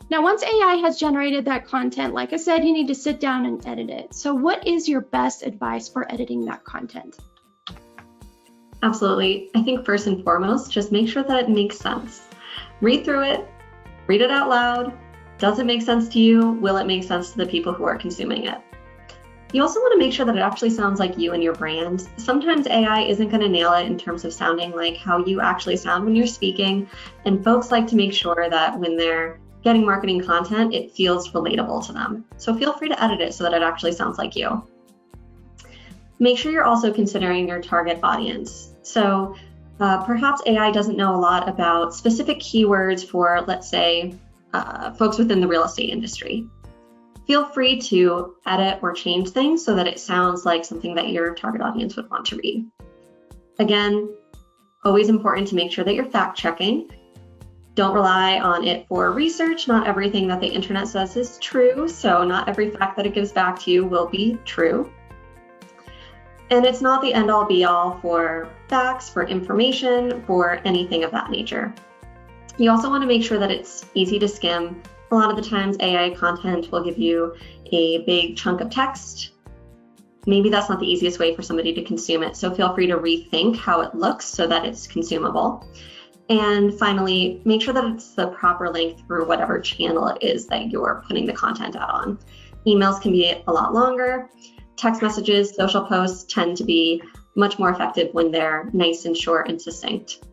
Now, once AI has generated that content, like I said, you need to sit down and edit it. So what is your best advice for editing that content? Absolutely. I think first and foremost, just make sure that it makes sense. Read through it, read it out loud. Does it make sense to you? Will it make sense to the people who are consuming it? You also want to make sure that it actually sounds like you and your brand. Sometimes AI isn't going to nail it in terms of sounding like how you actually sound when you're speaking, and folks like to make sure that when they're getting marketing content, it feels relatable to them. So feel free to edit it so that it actually sounds like you. Make sure you're also considering your target audience. So perhaps AI doesn't know a lot about specific keywords for, let's say, folks within the real estate industry. Feel free to edit or change things so that it sounds like something that your target audience would want to read. Again, always important to make sure that you're fact checking. Don't rely on it for research. Not everything that the internet says is true, so not every fact that it gives back to you will be true. And it's not the end all be all for facts, for information, for anything of that nature. You also want to make sure that it's easy to skim. A lot of the times AI content will give you a big chunk of text. Maybe that's not the easiest way for somebody to consume it, so feel free to rethink how it looks so that it's consumable. And finally, make sure that it's the proper length through whatever channel it is that you're putting the content out on. Emails can be a lot longer. Text messages, social posts tend to be much more effective when they're nice and short and succinct.